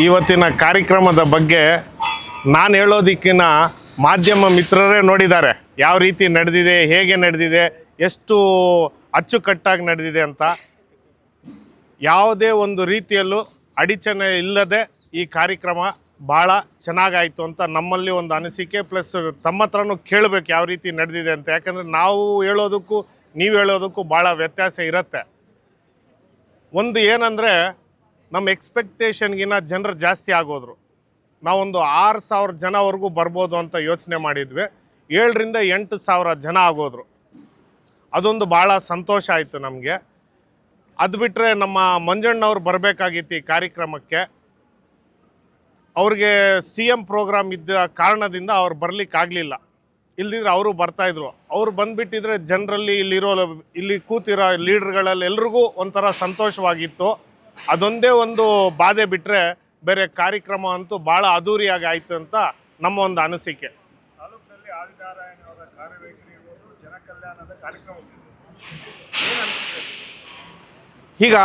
ಇವತ್ತಿನ ಕಾರ್ಯಕ್ರಮದ ಬಗ್ಗೆ ನಾನು ಹೇಳೋದಕ್ಕಿಂತ ಮಾಧ್ಯಮ ಮಿತ್ರರೇ ನೋಡಿದ್ದಾರೆ ಯಾವ ರೀತಿ ನಡೆದಿದೆ, ಹೇಗೆ ನಡೆದಿದೆ, ಎಷ್ಟು ಅಚ್ಚುಕಟ್ಟಾಗಿ ನಡೆದಿದೆ ಅಂತ. ಯಾವುದೇ ಒಂದು ರೀತಿಯಲ್ಲೂ ಅಡಚಣೆ ಇಲ್ಲದೆ ಈ ಕಾರ್ಯಕ್ರಮ ಭಾಳ ಚೆನ್ನಾಗಾಯಿತು ಅಂತ ನಮ್ಮಲ್ಲಿ ಒಂದು ಅನಿಸಿಕೆ. ಪ್ಲಸ್ ತಮ್ಮ ಹತ್ರನೂ ಕೇಳಬೇಕು ಯಾವ ರೀತಿ ನಡೆದಿದೆ ಅಂತ. ಯಾಕಂದರೆ ನಾವು ಹೇಳೋದಕ್ಕೂ ನೀವು ಹೇಳೋದಕ್ಕೂ ಭಾಳ ವ್ಯತ್ಯಾಸ ಇರುತ್ತೆ. ಒಂದು ಏನಂದರೆ ನಮ್ಮ ಎಕ್ಸ್ಪೆಕ್ಟೇಷನ್ಗಿನ್ನ ಜನರು ಜಾಸ್ತಿ ಆಗೋದ್ರು. ನಾವೊಂದು 6,000 ಜನವರೆಗೂ ಬರ್ಬೋದು ಅಂತ ಯೋಚನೆ ಮಾಡಿದ್ವಿ. 7,000 to 8,000 ಜನ ಆಗೋದ್ರು. ಅದೊಂದು ಭಾಳ ಸಂತೋಷ ಆಯಿತು ನಮಗೆ. ಅದು ಬಿಟ್ಟರೆ ನಮ್ಮ ಮಂಜಣ್ಣವ್ರು ಬರಬೇಕಾಗಿತ್ತು ಈ ಕಾರ್ಯಕ್ರಮಕ್ಕೆ. ಅವ್ರಿಗೆ CM ಪ್ರೋಗ್ರಾಮ್ ಇದ್ದ ಕಾರಣದಿಂದ ಅವ್ರು ಬರಲಿಕ್ಕಾಗಲಿಲ್ಲ. ಇಲ್ದಿದ್ರೆ ಅವರು ಬರ್ತಾಯಿದ್ರು. ಅವ್ರು ಬಂದುಬಿಟ್ಟಿದ್ರೆ ಜನರಲ್ಲಿ ಇಲ್ಲಿ ಕೂತಿರೋ ಲೀಡ್ರ್ಗಳಲ್ಲಿ ಎಲ್ರಿಗೂ ಒಂಥರ ಸಂತೋಷವಾಗಿತ್ತು. ಅದೊಂದೇ ಒಂದು ಬಾಧೆ ಬಿಟ್ಟರೆ ಬೇರೆ ಕಾರ್ಯಕ್ರಮ ಅಂತೂ ಭಾಳ ಅದ್ಧೂರಿಯಾಗಿ ಆಯಿತು ಅಂತ ನಮ್ಮ ಒಂದು ಅನಿಸಿಕೆ. ತಾಲೂಕಿನಲ್ಲಿ ಆದಿನಾರಾಯಣವರ ಕಾರ್ಯವೈಖರಿ ಇರ್ಬೋದು, ಜನಕಲ್ಯಾಣದ ಕಾರ್ಯಕ್ರಮ ಈಗ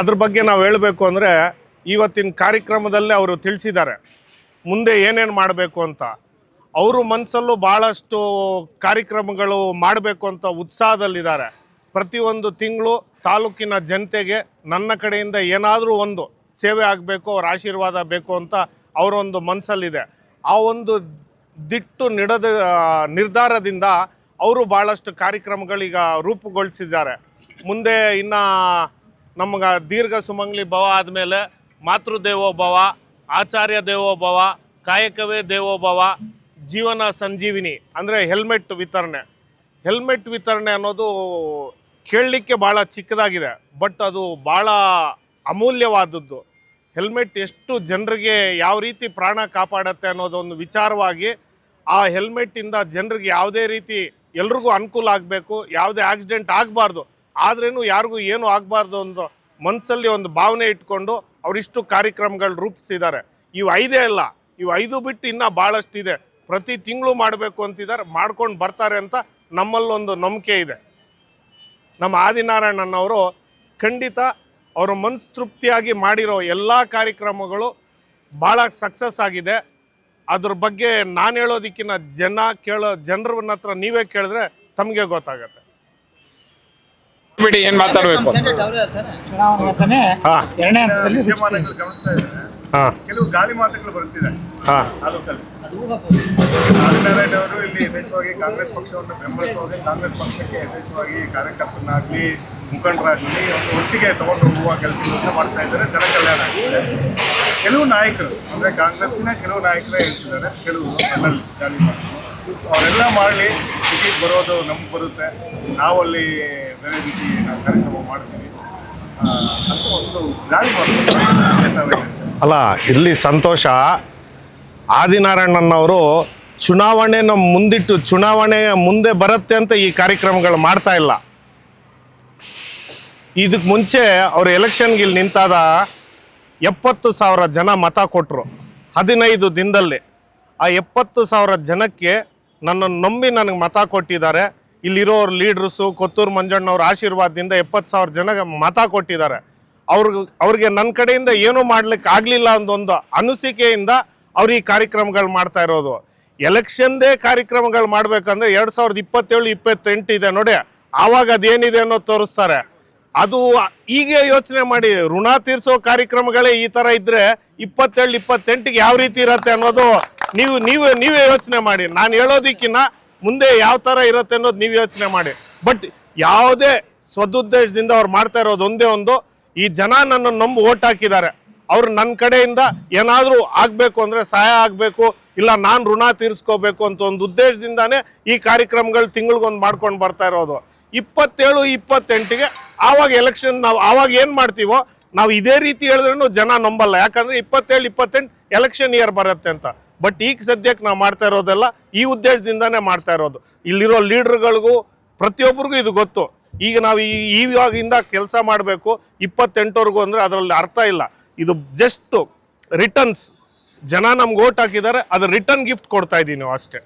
ಅದ್ರ ಬಗ್ಗೆ ನಾವು ಹೇಳಬೇಕು ಅಂದರೆ ಇವತ್ತಿನ ಕಾರ್ಯಕ್ರಮದಲ್ಲೇ ಅವರು ತಿಳಿಸಿದ್ದಾರೆ ಮುಂದೆ ಏನೇನು ಮಾಡಬೇಕು ಅಂತ. ಅವರು ಮನಸ್ಸಲ್ಲೂ ಭಾಳಷ್ಟು ಕಾರ್ಯಕ್ರಮಗಳು ಮಾಡಬೇಕು ಅಂತ ಉತ್ಸಾಹದಲ್ಲಿದ್ದಾರೆ. ಪ್ರತಿಯೊಂದು ತಿಂಗಳು ತಾಲೂಕಿನ ಜನತೆಗೆ ನನ್ನ ಕಡೆಯಿಂದ ಏನಾದರೂ ಒಂದು ಸೇವೆ ಆಗಬೇಕು, ಅವ್ರ ಆಶೀರ್ವಾದ ಬೇಕು ಅಂತ ಅವರೊಂದು ಮನಸ್ಸಲ್ಲಿದೆ. ಆ ಒಂದು ದಿಟ್ಟು ನಿರ್ಧಾರದಿಂದ ಅವರು ಭಾಳಷ್ಟು ಕಾರ್ಯಕ್ರಮಗಳೀಗ ರೂಪುಗೊಳಿಸಿದ್ದಾರೆ. ಮುಂದೆ ಇನ್ನು ನಮಗೆ ದೀರ್ಘ ಸುಮಂಗಲಿ ಭವ ಆದಮೇಲೆ ಮಾತೃದೇವೋಭವ, ಆಚಾರ್ಯ ದೇವೋಭವ, ಕಾಯಕವೇ ದೇವೋಭವ, ಜೀವನ ಸಂಜೀವಿನಿ ಅಂದರೆ ಹೆಲ್ಮೆಟ್ ವಿತರಣೆ ಅನ್ನೋದು ಕೇಳಲಿಕ್ಕೆ ಭಾಳ ಚಿಕ್ಕದಾಗಿದೆ, ಬಟ್ ಅದು ಭಾಳ ಅಮೂಲ್ಯವಾದದ್ದು. ಹೆಲ್ಮೆಟ್ ಎಷ್ಟು ಜನರಿಗೆ ಯಾವ ರೀತಿ ಪ್ರಾಣ ಕಾಪಾಡುತ್ತೆ ಅನ್ನೋದೊಂದು ವಿಚಾರವಾಗಿ ಆ ಹೆಲ್ಮೆಟ್ಟಿಂದ ಜನರಿಗೆ ಯಾವುದೇ ರೀತಿ ಎಲ್ರಿಗೂ ಅನುಕೂಲ ಆಗಬೇಕು, ಯಾವುದೇ ಆಕ್ಸಿಡೆಂಟ್ ಆಗಬಾರ್ದು, ಆದ್ರೂ ಯಾರಿಗೂ ಏನೂ ಆಗಬಾರ್ದು ಒಂದು ಮನಸ್ಸಲ್ಲಿ ಒಂದು ಭಾವನೆ ಇಟ್ಕೊಂಡು ಅವರಿಷ್ಟು ಕಾರ್ಯಕ್ರಮಗಳು ರೂಪಿಸಿದ್ದಾರೆ. ಇವು 5 ಅಲ್ಲ, ಇವು 5 ಬಿಟ್ಟು ಇನ್ನೂ ಭಾಳಷ್ಟಿದೆ. ಪ್ರತಿ ತಿಂಗಳು ಮಾಡಬೇಕು ಅಂತಿದ್ದಾರೆ, ಮಾಡ್ಕೊಂಡು ಬರ್ತಾರೆ ಅಂತ ನಮ್ಮಲ್ಲೊಂದು ನಂಬಿಕೆ ಇದೆ. ನಮ್ಮ ಆದಿನಾರಾಯಣನವರು ಖಂಡಿತ ಅವರ ಮನಸ್ಸು ತೃಪ್ತಿಯಾಗಿ ಮಾಡಿರೋ ಎಲ್ಲ ಕಾರ್ಯಕ್ರಮಗಳು ಭಾಳ ಸಕ್ಸಸ್ ಆಗಿದೆ. ಅದ್ರ ಬಗ್ಗೆ ನಾನು ಹೇಳೋದಕ್ಕಿಂತ ಜನರ ಹತ್ರ ನೀವೇ ಕೇಳಿದ್ರೆ ತಮಗೆ ಗೊತ್ತಾಗತ್ತೆ. ಬಿಡಿ, ಏನು ಮಾತಾಡಬೇಕು? ಚುನಾವಣೆ ಎರಡನೇ ಹಂತದಲ್ಲಿ ಗಮನಿಸ್ತಾ ಇದ್ದಾರೆ. ಕೆಲವು ಗಾಳಿ ಮಾತುಗಳು ಬರ್ತಿದೆ ತಾಲೂಕಲ್ಲಿ. ಆದಿನಾರಾಯಣ ಅವರು ಇಲ್ಲಿ ಯಥೇಚ್ಛವಾಗಿ ಕಾಂಗ್ರೆಸ್ ಪಕ್ಷವನ್ನು ಬೆಂಬಲಿಸುವಾಗ ಕಾಂಗ್ರೆಸ್ ಪಕ್ಷಕ್ಕೆ ಯಥೇಚ್ಛವಾಗಿ ಕಾರ್ಯಕರ್ತರನ್ನಾಗಲಿ ಮುಖಂಡರಾಗಲಿ ಒಂದು ಒಟ್ಟಿಗೆ ತಗೊಂಡು ಹೋಗುವ ಕೆಲಸಗಳನ್ನ ಮಾಡ್ತಾ ಇದ್ದಾರೆ. ಜನಕಲ್ಯಾಣ ಆಗಿದೆ. ಕೆಲವು ನಾಯಕರು ಅಂದರೆ ಕಾಂಗ್ರೆಸ್ಸಿನ ಕೆಲವು ನಾಯಕರೇ ಹೇಳ್ತಿದ್ದಾರೆ, ಕೆಲವು ನನ್ನಲ್ಲಿ ಗಾಳಿ ಮಾತು ಅವರೆಲ್ಲ ಮಾಡಲಿ, ಟಿಕೆಟ್ ಬರೋದು ನಮ್ಗೆ ಬರುತ್ತೆ, ನಾವಲ್ಲಿ ಬೇರೆ ರೀತಿ ನಾವು ಕಾರ್ಯಕ್ರಮ ಮಾಡ್ತೀವಿ ಅಂತ ಒಂದು ಗಾಳಿ ಮಾತು. ಅಲ್ಲ, ಇಲ್ಲಿ ಸಂತೋಷ. ಆದಿನಾರಾಯಣನವರು ಚುನಾವಣೆನ ಮುಂದಿಟ್ಟು ಚುನಾವಣೆ ಮುಂದೆ ಬರುತ್ತೆ ಅಂತ ಈ ಕಾರ್ಯಕ್ರಮಗಳು ಮಾಡ್ತಾ ಇಲ್ಲ. ಇದಕ್ಕೆ ಮುಂಚೆ ಅವರು ಎಲೆಕ್ಷನ್ಗೆ ಇಲ್ಲಿ ನಿಂತಾದ 70,000 ಜನ ಮತ ಕೊಟ್ಟರು 15 ದಿನದಲ್ಲಿ. ಆ 70,000 ಜನಕ್ಕೆ ನನ್ನನ್ನು ನಂಬಿ ನನಗೆ ಮತ ಕೊಟ್ಟಿದ್ದಾರೆ. ಇಲ್ಲಿರೋರು ಲೀಡ್ರಸ್ಸು, ಕೊತ್ತೂರು ಮಂಜಣ್ಣವ್ರ ಆಶೀರ್ವಾದದಿಂದ 70,000 ಜನ ಮತ ಕೊಟ್ಟಿದ್ದಾರೆ. ಅವ್ರಿಗೆ ನನ್ನ ಕಡೆಯಿಂದ ಏನೂ ಮಾಡ್ಲಿಕ್ಕೆ ಆಗಲಿಲ್ಲ ಅನ್ನೊಂದು ಅನಿಸಿಕೆಯಿಂದ ಅವ್ರು ಈ ಕಾರ್ಯಕ್ರಮಗಳು ಮಾಡ್ತಾ ಇರೋದು. ಎಲೆಕ್ಷನ್ದೇ ಕಾರ್ಯಕ್ರಮಗಳು ಮಾಡಬೇಕಂದ್ರೆ 2027-28 ಇದೆ ನೋಡಿ, ಆವಾಗ ಅದೇನಿದೆ ಅನ್ನೋದು ತೋರಿಸ್ತಾರೆ. ಅದು ಈಗ ಯೋಚನೆ ಮಾಡಿ, ಋಣ ತೀರಿಸೋ ಕಾರ್ಯಕ್ರಮಗಳೇ ಈ ಥರ ಇದ್ದರೆ 27-28ಗೆ ಯಾವ ರೀತಿ ಇರುತ್ತೆ ಅನ್ನೋದು ನೀವೇ ಯೋಚನೆ ಮಾಡಿ. ನಾನು ಹೇಳೋದಕ್ಕಿಂತ ಮುಂದೆ ಯಾವ ಥರ ಇರುತ್ತೆ ಅನ್ನೋದು ನೀವು ಯೋಚನೆ ಮಾಡಿ. ಬಟ್ ಯಾವುದೇ ಸ್ವದುದ್ದೇಶದಿಂದ ಅವ್ರು ಮಾಡ್ತಾ ಇರೋದು ಒಂದೇ ಒಂದು, ಈ ಜನ ನನ್ನನ್ನು ನಂಬಿ ಓಟ್ ಹಾಕಿದ್ದಾರೆ, ಅವ್ರು ನನ್ನ ಕಡೆಯಿಂದ ಏನಾದರೂ ಆಗಬೇಕು ಅಂದರೆ ಸಹಾಯ ಆಗಬೇಕು, ಇಲ್ಲ ನಾನು ಋಣ ತೀರಿಸ್ಕೋಬೇಕು ಅಂತ ಒಂದು ಉದ್ದೇಶದಿಂದಾನೇ ಈ ಕಾರ್ಯಕ್ರಮಗಳು ತಿಂಗಳಿಗೊಂದು ಮಾಡ್ಕೊಂಡು ಬರ್ತಾ ಇರೋದು. 27-28ಗೆ ಆವಾಗ ಎಲೆಕ್ಷನ್, ನಾವು ಆವಾಗ ಏನು ಮಾಡ್ತೀವೋ ನಾವು ಇದೇ ರೀತಿ ಹೇಳಿದ್ರೂ ಜನ ನಂಬಲ್ಲ. ಯಾಕಂದರೆ 27-28 ಎಲೆಕ್ಷನ್ ಇಯರ್ ಬರುತ್ತೆ ಅಂತ. ಬಟ್ ಈಗ ಸದ್ಯಕ್ಕೆ ನಾವು ಮಾಡ್ತಾ ಇರೋದೆಲ್ಲ ಈ ಉದ್ದೇಶದಿಂದಾನೇ ಮಾಡ್ತಾ ಇರೋದು. ಇಲ್ಲಿರೋ ಲೀಡ್ರ್ಗಳಿಗೂ ಪ್ರತಿಯೊಬ್ಬರಿಗೂ ಇದು ಗೊತ್ತು. ಈಗ ನಾವು ಇವಾಗಿಂದ ಕೆಲಸ ಮಾಡಬೇಕು 28ವರೆಗೂ ಅಂದರೆ ಅದರಲ್ಲಿ ಅರ್ಥ ಇಲ್ಲ. ಇದು ಜಸ್ಟ್ ರಿಟರ್ನ್ಸ್. ಜನ ನಮ್ಗೆ ಓಟ್ ಹಾಕಿದ್ದಾರೆ, ಅದು ರಿಟರ್ನ್ ಗಿಫ್ಟ್ ಕೊಡ್ತಾ ಇದ್ದೀವಿ ನಾವು ಅಷ್ಟೇ.